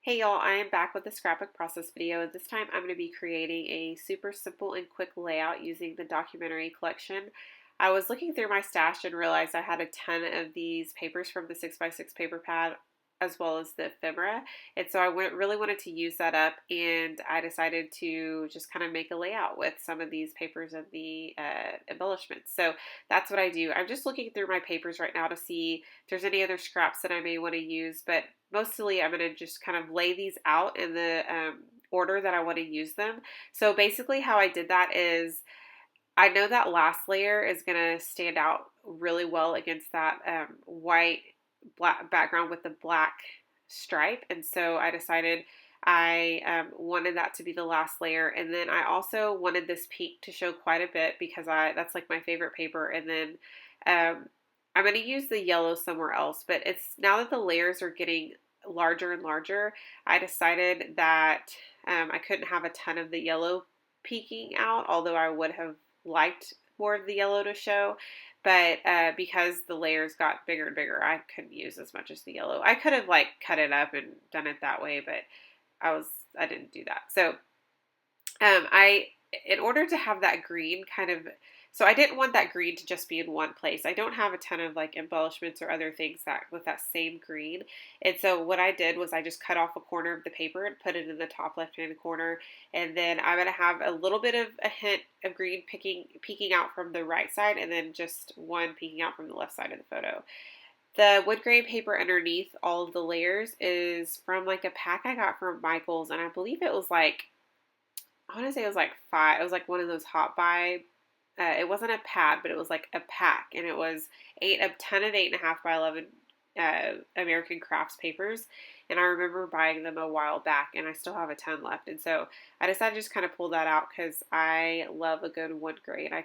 Hey y'all, I am back with the scrapbook process video, and this time I'm going to be creating a super simple and quick layout using the documentary collection. I was looking through my stash and realized I had a ton of these papers from the 6x6 paper pad as well as the ephemera, and so really wanted to use that up, and I decided to just kind of make a layout with some of these papers and the embellishments. So that's what I do. I'm just looking through my papers right now to see if there's any other scraps that I may want to use, but mostly I'm going to just kind of lay these out in the order that I want to use them. So basically how I did that is I know that last layer is going to stand out really well against that white black background with the black stripe. And so I decided I wanted that to be the last layer. And then I also wanted this peak to show quite a bit because that's like my favorite paper. And then I'm going to use the yellow somewhere else, but it's now that the layers are getting larger and larger, I decided that I couldn't have a ton of the yellow peeking out, although I would have liked more of the yellow to show. But because the layers got bigger and bigger, I couldn't use as much as the yellow. I could have like cut it up and done it that way, but I didn't do that. So in order to have that green kind of, so I didn't want that green to just be in one place. I don't have a ton of like embellishments or other things that with that same green. And so what I did was I just cut off a corner of the paper and put it in the top left-hand corner. And then I'm going to have a little bit of a hint of green peeking out from the right side, and then just one peeking out from the left side of the photo. The wood grain paper underneath all of the layers is from like a pack I got from Michael's, and I believe it was like, I want to say it was like five. It was like one of those hot buy. It wasn't a pad, but it was like a pack, and it was 10 of 8.5 by 11 American Crafts papers. And I remember buying them a while back, and I still have a ton left. And so I decided to just kind of pull that out because I love a good wood grain. I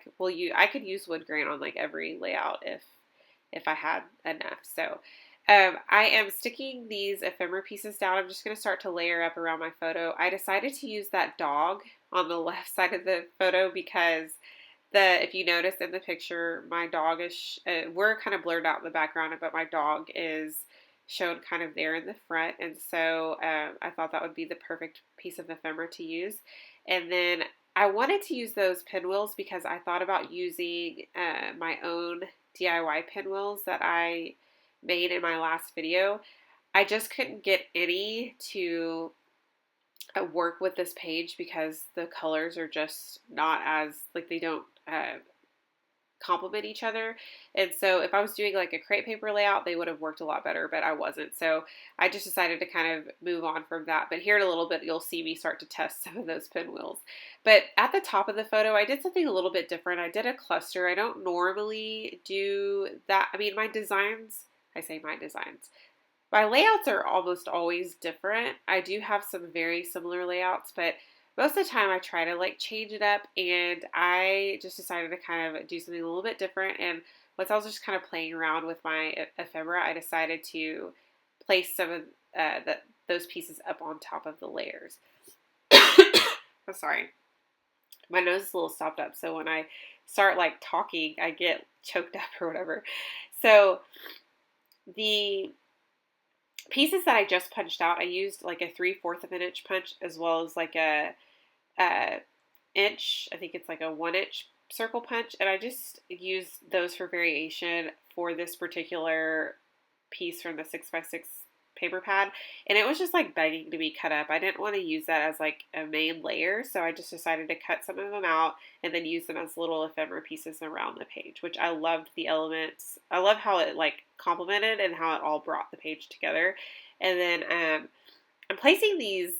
could use wood grain on like every layout if I had enough. So I am sticking these ephemera pieces down. I'm just going to start to layer up around my photo. I decided to use that dog on the left side of the photo because if you notice in the picture, my dog is, we're kind of blurred out in the background, but my dog is shown kind of there in the front. And so I thought that would be the perfect piece of ephemera to use. And then I wanted to use those pinwheels because I thought about using my own DIY pinwheels that I made in my last video. I just couldn't get any to work with this page because the colors are just not as, like, they don't complement each other. And so if I was doing like a crepe paper layout, they would have worked a lot better, but I wasn't. So I just decided to kind of move on from that. But here in a little bit, you'll see me start to test some of those pinwheels. But at the top of the photo, I did something a little bit different. I did a cluster. I don't normally do that. I mean, my designs, my layouts are almost always different. I do have some very similar layouts, but most of the time I try to like change it up, and I just decided to kind of do something a little bit different. And once I was just kind of playing around with my ephemera, I decided to place some of those pieces up on top of the layers. I'm sorry. My nose is a little stopped up, so when I start like talking, I get choked up or whatever. So the pieces that I just punched out, I used like a 3/4 of an inch punch as well as like a inch. I think it's like a 1 inch circle punch, and I just used those for variation for this particular piece from the 6x6 paper pad, and it was just like begging to be cut up. I didn't want to use that as like a main layer, so I just decided to cut some of them out and then use them as little ephemera pieces around the page, which I loved the elements. I love how it like complemented and how it all brought the page together. And then I'm placing these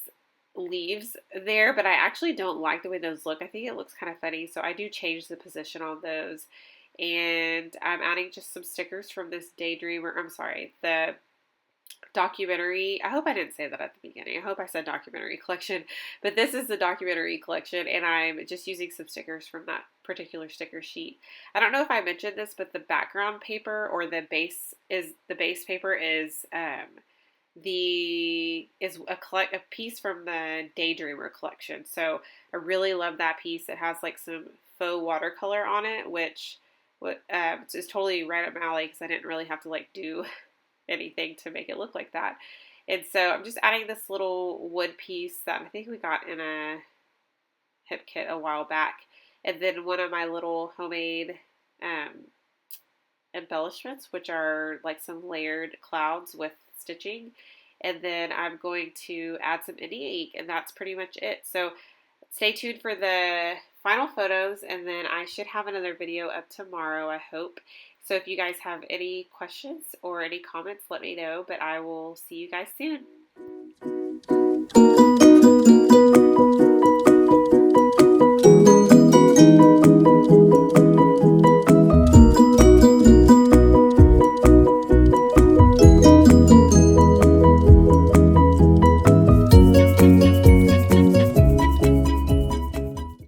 leaves there, but I actually don't like the way those look. I think it looks kind of funny, so I do change the position on those. And I'm adding just some stickers from this the documentary. I hope I didn't say that at the beginning. I hope I said documentary collection, but this is the documentary collection, and I'm just using some stickers from that particular sticker sheet. I don't know if I mentioned this, but the background paper or the base paper is a piece from the Daydreamer collection. So I really love that piece. It has like some faux watercolor on it, which is totally right up my alley because I didn't really have to like do anything to make it look like that. And so I'm just adding this little wood piece that I think we got in a hip kit a while back. And then one of my little homemade embellishments, which are like some layered clouds with stitching. And then I'm going to add some Indian ink, and that's pretty much it. So stay tuned for the final photos, and then I should have another video up tomorrow, I hope. So if you guys have any questions or any comments, let me know, but I will see you guys soon.